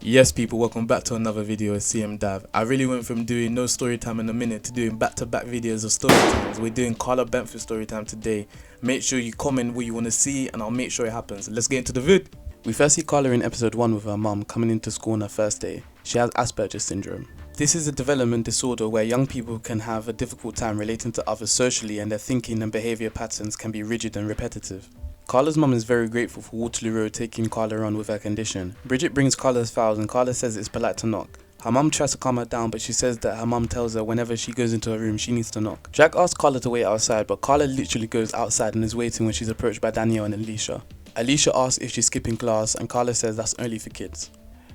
Yes people, welcome back to another video of CMDAV. I really went from doing no story time in a minute to doing back-to-back videos of story times. We're doing Karla Bentham story time today. Make sure you comment what you want to see and I'll make sure it happens. Let's get into the vid. We first see Karla in episode 1 with her mum coming into school on her first day. She has Asperger's syndrome. This is a development disorder where young people can have a difficult time relating to others socially and their thinking and behaviour patterns can be rigid and repetitive. Karla's mum is very grateful for Waterloo Road taking Karla on with her condition. Bridget brings Karla's files and Karla says it's polite to knock. Her mum tries to calm her down but she says that her mum tells her whenever she goes into her room she needs to knock. Jack asks Karla to wait outside but Karla literally goes outside and is waiting when she's approached by Danielle and Alicia. Alicia asks if she's skipping class and Karla says that's only for kids.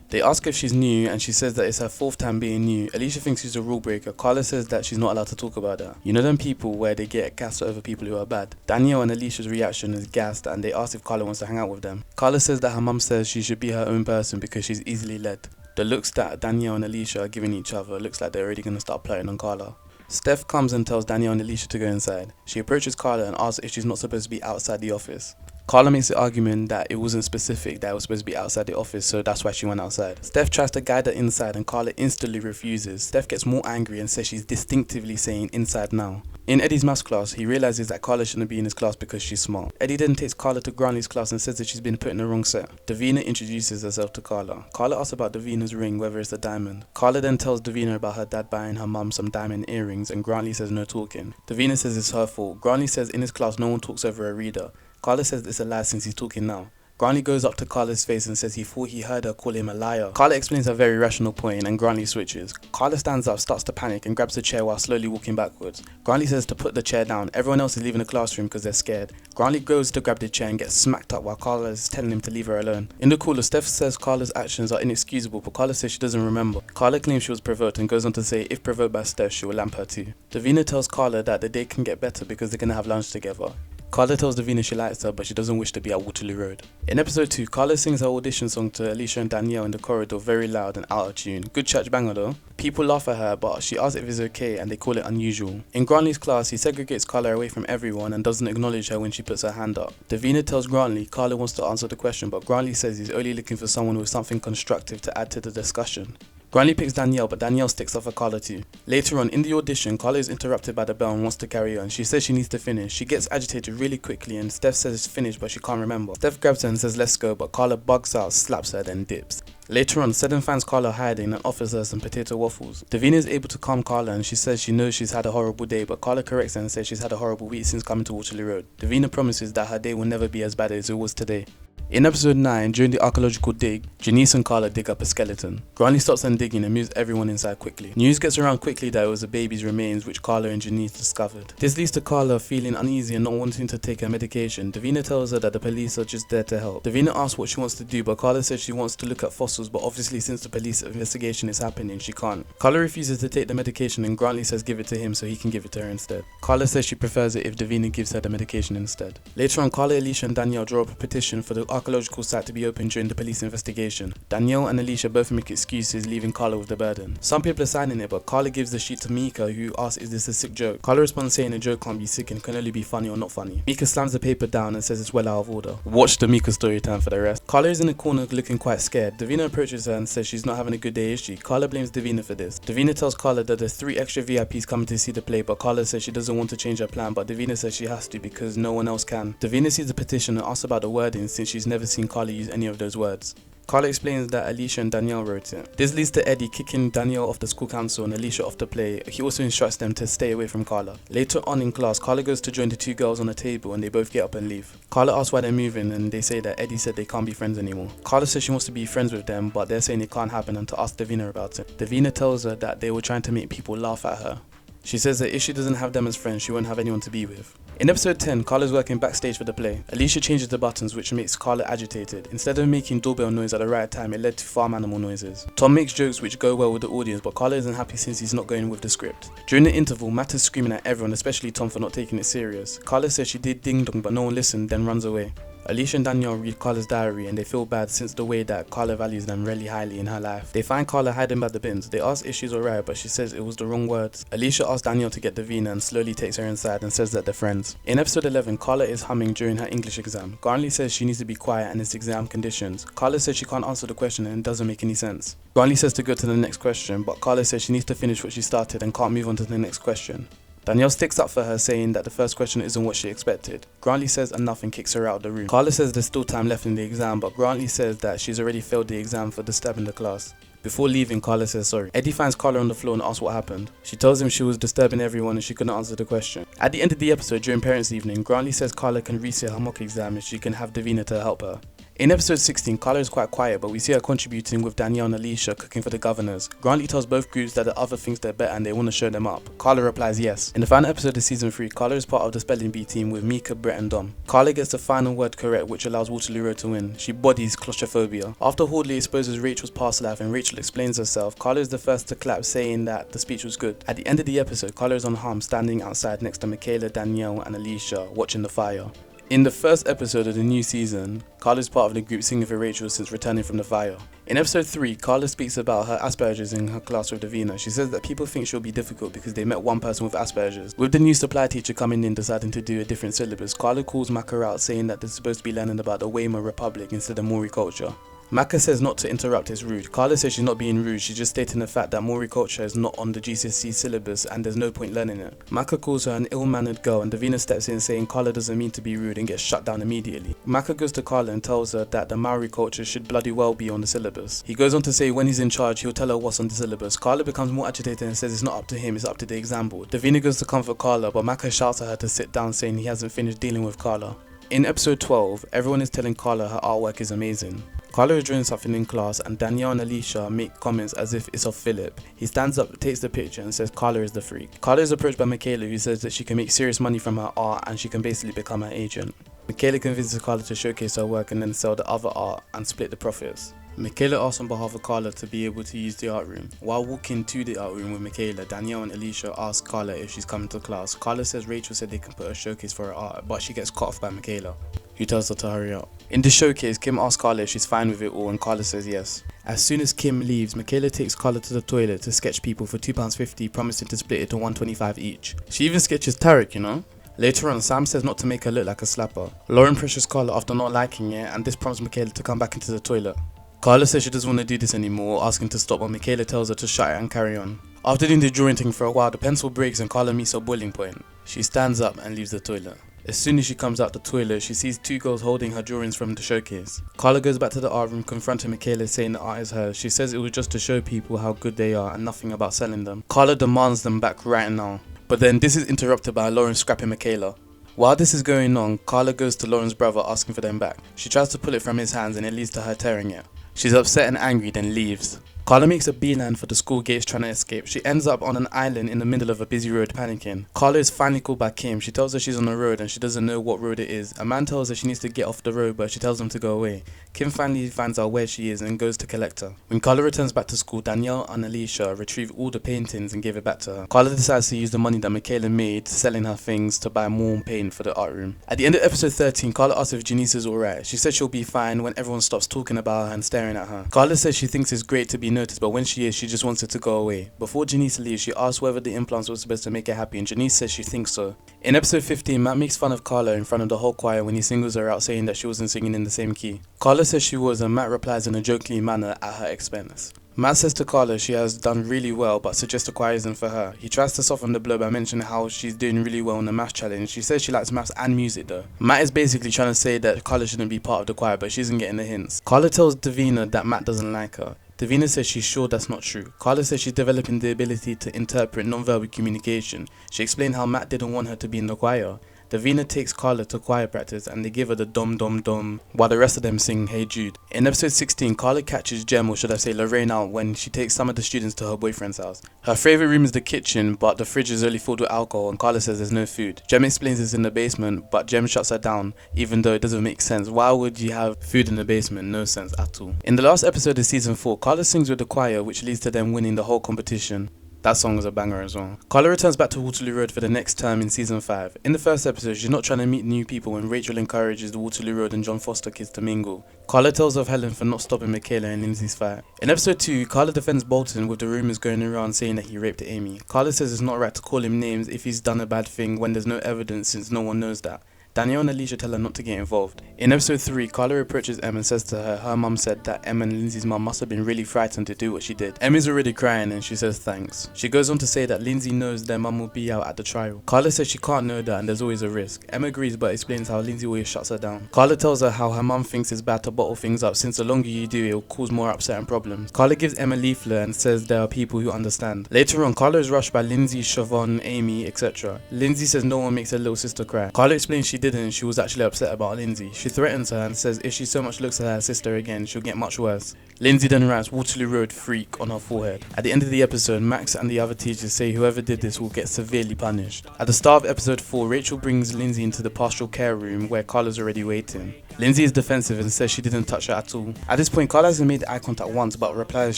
They ask if she's new and she says that it's her 4th time being new. Alicia thinks she's a rule breaker. Karla says that she's not allowed to talk about that. You know them people where they get gassed over people who are bad? Danielle and Alicia's reaction is gassed and they ask if Karla wants to hang out with them. Karla says that her mum says she should be her own person because she's easily led. The looks that Danielle and Alicia are giving each other looks like they're already going to start plotting on Karla. Steph comes and tells Danielle and Alicia to go inside. She approaches Karla and asks if she's not supposed to be outside the office. Karla makes the argument that it wasn't specific that it was supposed to be outside the office, so that's why she went outside. Steph tries to guide her inside and Karla instantly refuses. Steph gets more angry and says she's distinctively saying inside now. In Eddie's maths class, he realizes that Karla shouldn't be in his class because she's smart. Eddie then takes Karla to Granley's class and says that she's been put in the wrong set. Davina introduces herself to Karla. Karla asks about Davina's ring, whether it's a diamond. Karla then tells Davina about her dad buying her mum some diamond earrings and Granley says no talking. Davina says it's her fault. Granley says in his class no one talks over a reader. Karla says it's a lie since he's talking now. Granley goes up to Karla's face and says he thought he heard her call him a liar. Karla explains her very rational point and Granley switches. Karla stands up, starts to panic and grabs a chair while slowly walking backwards. Granley says to put the chair down. Everyone else is leaving the classroom because they're scared. Granley goes to grab the chair and gets smacked up while Karla is telling him to leave her alone. In the cooler, Steph says Karla's actions are inexcusable but Karla says she doesn't remember. Karla claims she was provoked and goes on to say if provoked by Steph she will lamp her too. Davina tells Karla that the day can get better because they're going to have lunch together. Karla tells Davina she likes her but she doesn't wish to be at Waterloo Road. In episode 2, Karla sings her audition song to Alicia and Danielle in the corridor very loud and out of tune. Good church banger though. People laugh at her but she asks if it's okay and they call it unusual. In Grantley's class, he segregates Karla away from everyone and doesn't acknowledge her when she puts her hand up. Davina tells Grantley Karla wants to answer the question but Grantley says he's only looking for someone with something constructive to add to the discussion. Grantley picks Danielle but Danielle sticks up for Karla too. Later on in the audition, Karla is interrupted by the bell and wants to carry on. She says she needs to finish. She gets agitated really quickly and Steph says it's finished but she can't remember. Steph grabs her and says let's go but Karla bugs out, slaps her then dips. Later on, Seddon finds Karla hiding and offers her some potato waffles. Davina is able to calm Karla and she says she knows she's had a horrible day but Karla corrects her and says she's had a horrible week since coming to Waterloo Road. Davina promises that her day will never be as bad as it was today. In episode 9, during the Archaeological Dig, Janice and Karla dig up a skeleton. Granley stops them digging and moves everyone inside quickly. News gets around quickly that it was a baby's remains which Karla and Janice discovered. This leads to Karla feeling uneasy and not wanting to take her medication. Davina tells her that the police are just there to help. Davina asks what she wants to do but Karla says she wants to look at fossils but obviously since the police investigation is happening she can't. Karla refuses to take the medication and Grantley says give it to him so he can give it to her instead. Karla says she prefers it if Davina gives her the medication instead. Later on, Karla, Alicia and Danielle draw up a petition for the archaeological site to be open during the police investigation. Danielle and Alicia both make excuses, leaving Karla with the burden. Some people are signing it but Karla gives the sheet to Mika who asks is this a sick joke. Karla responds saying a joke can't be sick and can only be funny or not funny. Mika slams the paper down and says it's well out of order. Watch the Mika story time for the rest. Karla is in the corner looking quite scared. Davina approaches her and says she's not having a good day is she? Karla blames Davina for this. Davina tells Karla that there's 3 extra VIPs coming to see the play but Karla says she doesn't want to change her plan but Davina says she has to because no one else can. Davina sees the petition and asks about the wording since she's never seen Karla use any of those words. Karla explains that Alicia and Danielle wrote it. This leads to Eddie kicking Danielle off the school council and Alicia off the play. He also instructs them to stay away from Karla. Later on in class, Karla goes to join the 2 girls on a table and they both get up and leave. Karla asks why they're moving and they say that Eddie said they can't be friends anymore. Karla says she wants to be friends with them but they're saying it can't happen and to ask Davina about it. Davina tells her that they were trying to make people laugh at her. She says that if she doesn't have them as friends, she won't have anyone to be with. In episode 10, Karla's working backstage for the play. Alicia changes the buttons which makes Karla agitated. Instead of making doorbell noise at the right time, it led to farm animal noises. Tom makes jokes which go well with the audience but Karla isn't happy since he's not going with the script. During the interval, Matt is screaming at everyone, especially Tom for not taking it serious. Karla says she did ding dong but no one listened then runs away. Alicia and Danielle read Karla's diary and they feel bad since the way that Karla values them really highly in her life. They find Karla hiding by the bins. They ask if she's alright, but she says it was the wrong words. Alicia asks Danielle to get Davina and slowly takes her inside and says that they're friends. In episode 11, Karla is humming during her English exam. Grantley says she needs to be quiet and it's exam conditions. Karla says she can't answer the question and it doesn't make any sense. Grantley says to go to the next question, but Karla says she needs to finish what she started and can't move on to the next question. Danielle sticks up for her, saying that the first question isn't what she expected. Grantley says enough and kicks her out of the room. Karla says there's still time left in the exam, but Grantley says that she's already failed the exam for disturbing the class. Before leaving, Karla says sorry. Eddie finds Karla on the floor and asks what happened. She tells him she was disturbing everyone and she couldn't answer the question. At the end of the episode, during parents' evening, Grantley says Karla can resit her mock exam if she can have Davina to help her. In episode 16, Karla is quite quiet, but we see her contributing with Danielle and Alicia cooking for the governors. Grantley tells both groups that the other thinks they're better and they want to show them up. Karla replies yes. In the final episode of season 3, Karla is part of the spelling bee team with Mika, Brett and Dom. Karla gets the final word correct, which allows Waterloo Road to win. She bodies claustrophobia. After Hordley exposes Rachel's past life and Rachel explains herself, Karla is the first to clap, saying that the speech was good. At the end of the episode, Karla is unharmed, standing outside next to Michaela, Danielle and Alicia, watching the fire. In the first episode of the new season, Karla is part of the group singing for Rachel since returning from the fire. In episode 3, Karla speaks about her Asperger's in her class with Davina. She says that people think she'll be difficult because they met one person with Asperger's. With the new supply teacher coming in deciding to do a different syllabus, Karla calls Maka out, saying that they're supposed to be learning about the Weimar Republic instead of Maori culture. Maka says not to interrupt, it's rude. Karla says she's not being rude, she's just stating the fact that Maori culture is not on the GCSE syllabus and there's no point learning it. Maka calls her an ill-mannered girl and Davina steps in saying Karla doesn't mean to be rude and gets shut down immediately. Maka goes to Karla and tells her that the Maori culture should bloody well be on the syllabus. He goes on to say when he's in charge he'll tell her what's on the syllabus. Karla becomes more agitated and says it's not up to him, it's up to the exam board. Davina goes to comfort Karla, but Maka shouts at her to sit down, saying he hasn't finished dealing with Karla. In episode 12, everyone is telling Karla her artwork is amazing. Karla is drawing something in class and Danielle and Alicia make comments as if it's of Philip. He stands up, takes the picture and says Karla is the freak. Karla is approached by Michaela, who says that she can make serious money from her art and she can basically become her agent. Michaela convinces Karla to showcase her work and then sell the other art and split the profits. Michaela asks on behalf of Karla to be able to use the art room. While walking to the art room with Michaela, Danielle and Alicia ask Karla if she's coming to class. Karla says Rachel said they can put a showcase for her art, but she gets cut off by Michaela, who tells her to hurry up. In the showcase, Kim asks Karla if she's fine with it all and Karla says yes. As soon as Kim leaves, Michaela takes Karla to the toilet to sketch people for £2.50, promising to split it to £1.25 each. She even sketches Tarek, you know? Later on, Sam says not to make her look like a slapper. Lauren pressures Karla after not liking it and this prompts Michaela to come back into the toilet. Karla says she doesn't want to do this anymore, asking to stop, but Michaela tells her to shut it and carry on. After doing the drawing thing for a while, the pencil breaks and Karla meets her boiling point. She stands up and leaves the toilet. As soon as she comes out the toilet, she sees two girls holding her drawings from the showcase. Karla goes back to the art room, confronting Michaela, saying the art is hers. She says it was just to show people how good they are and nothing about selling them. Karla demands them back right now. But then this is interrupted by Lauren scrapping Michaela. While this is going on, Karla goes to Lauren's brother asking for them back. She tries to pull it from his hands and it leads to her tearing it. She's upset and angry, then leaves. Karla makes a beeline for the school gates trying to escape. She ends up on an island in the middle of a busy road panicking. Karla is finally called by Kim. She tells her she's on the road and she doesn't know what road it is. A man tells her she needs to get off the road, but she tells him to go away. Kim finally finds out where she is and goes to collect her. When Karla returns back to school, Danielle and Alicia retrieve all the paintings and give it back to her. Karla decides to use the money that Michaela made selling her things to buy more paint for the art room. At the end of episode 13, Karla asks if Janice is alright. She said she'll be fine when everyone stops talking about her and staring at her. Karla says she thinks it's great to be noticed, but when she is, she just wants it to go away. Before Janice leaves, she asks whether the implants were supposed to make her happy and Janice says she thinks so. In episode 15, Matt makes fun of Karla in front of the whole choir when he singles her out, saying that she wasn't singing in the same key. Karla says she was and Matt replies in a jokingly manner at her expense. Matt says to Karla she has done really well but suggests the choir isn't for her. He tries to soften the blow by mentioning how she's doing really well in the maths challenge. She says she likes maths and music though. Matt is basically trying to say that Karla shouldn't be part of the choir, but she isn't getting the hints. Karla tells Davina that Matt doesn't like her. Davina says she's sure that's not true. Karla says she's developing the ability to interpret non-verbal communication. She explained how Matt didn't want her to be in the choir. Davina takes Karla to choir practice and they give her the dom dom dom while the rest of them sing Hey Jude. In episode 16, Karla catches Jem, or should I say Lorraine, out when she takes some of the students to her boyfriend's house. Her favourite room is the kitchen, but the fridge is only filled with alcohol and Karla says there's no food. Jem explains it's in the basement, but Jem shuts her down even though it doesn't make sense. Why would you have food in the basement? No sense at all. In the last episode of season 4, Karla sings with the choir, which leads to them winning the whole competition. That song is a banger as well. Karla returns back to Waterloo Road for the next term in season 5. In the first episode, she's not trying to meet new people when Rachel encourages the Waterloo Road and John Foster kids to mingle. Karla tells of Helen for not stopping Michaela and Lindsay's fight. In episode 2, Karla defends Bolton with the rumours going around saying that he raped Amy. Karla says it's not right to call him names if he's done a bad thing when there's no evidence since no one knows that. Danielle and Alicia tell her not to get involved. In episode 3, Karla approaches Em and says to her mum said that Em and Lindsay's mum must have been really frightened to do what she did. Em is already crying and she says thanks. She goes on to say that Lindsay knows their mum will be out at the trial. Karla says she can't know that and there's always a risk. Em agrees but explains how Lindsay always shuts her down. Karla tells her how her mum thinks it's bad to bottle things up since the longer you do it will cause more upset and problems. Karla gives Em a leaflet and says there are people who understand. Later on, Karla is rushed by Lindsay, Siobhan, Amy, etc. Lindsay says no one makes her little sister cry. Karla explains she didn't and she was actually upset about Lindsay. She threatens her and says if she so much looks at her sister again, she'll get much worse. Lindsay then writes Waterloo Road freak on her forehead. At the end of the episode, Max and the other teachers say whoever did this will get severely punished. At the start of episode 4, Rachel brings Lindsay into the pastoral care room where Karla's already waiting. Lindsay is defensive and says she didn't touch her at all. At this point, Karla hasn't made eye contact once but replies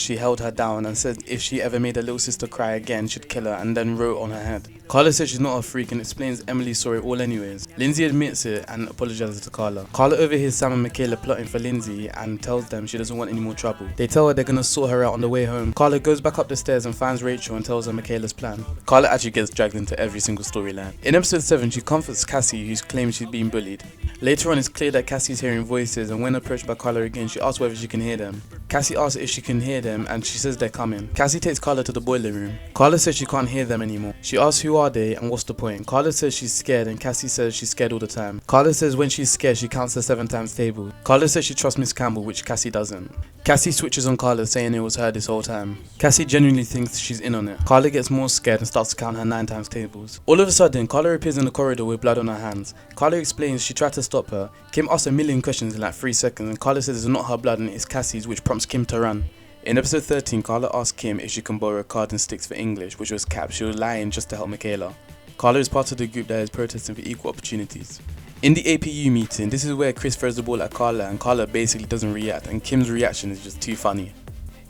she held her down and said if she ever made her little sister cry again, she'd kill her, and then wrote on her head. Karla says she's not a freak and explains Emily saw it all anyways. Lindsay admits it and apologizes to Karla. Karla overhears Sam and Michaela plotting for Lindsay and tells them she doesn't want any more trouble. They tell her they're gonna sort her out on the way home. Karla goes back up the stairs and finds Rachel and tells her Michaela's plan. Karla actually gets dragged into every single storyline. In episode 7, she comforts Cassie, who claims she's being bullied. Later on, it's clear that Cassie's hearing voices, and when approached by Karla again, she asks whether she can hear them. Cassie asks if she can hear them and she says they're coming. Cassie takes Karla to the boiler room. Karla says she can't hear them anymore. She asks who are they and what's the point. Karla says she's scared and Cassie says she's scared all the time. Karla says when she's scared she counts the 7 times table. Karla says she trusts Miss Campbell, which Cassie doesn't. Cassie switches on Karla saying it was her this whole time. Cassie genuinely thinks she's in on it. Karla gets more scared and starts to count her 9 times tables. All of a sudden, Karla appears in the corridor with blood on her hands. Karla explains she tried to stop her. Kim asks a million questions in like 3 seconds and Karla says it's not her blood and it's Cassie's, which prompts Kim to run. In episode 13, Karla asks Kim if she can borrow a card and sticks for English, which was capped. She was lying just to help Michaela. Karla is part of the group that is protesting for equal opportunities. In the APU meeting, this is where Chris throws the ball at Karla and Karla basically doesn't react and Kim's reaction is just too funny.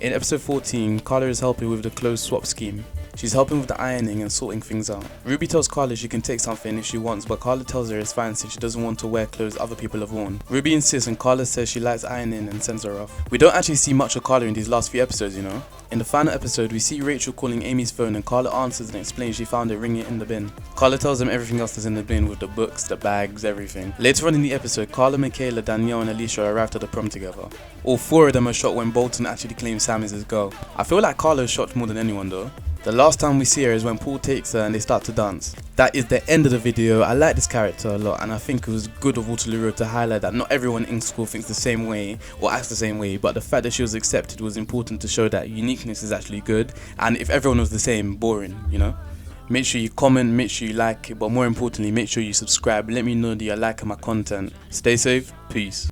In episode 14, Karla is helping with the clothes swap scheme. She's helping with the ironing and sorting things out. Ruby tells Karla she can take something if she wants, but Karla tells her it's fine since she doesn't want to wear clothes other people have worn. Ruby insists and Karla says she likes ironing and sends her off. We don't actually see much of Karla in these last few episodes, you know. In the final episode, we see Rachel calling Amy's phone and Karla answers and explains she found it ringing in the bin. Karla tells them everything else is in the bin with the books, the bags, everything. Later on in the episode, Karla, Michaela, Danielle and Alicia arrived at the prom together. All 4 of them are shocked when Bolton actually claims Sam is his girl. I feel like Karla is shocked more than anyone though. The last time we see her is when Paul takes her and they start to dance. That is the end of the video. I like this character a lot and I think it was good of Waterloo Road to highlight that not everyone in school thinks the same way or acts the same way, but the fact that she was accepted was important to show that uniqueness is actually good, and if everyone was the same, boring, you know. Make sure you comment, make sure you like it, but more importantly, make sure you subscribe. Let me know that you're liking my content. Stay safe, peace.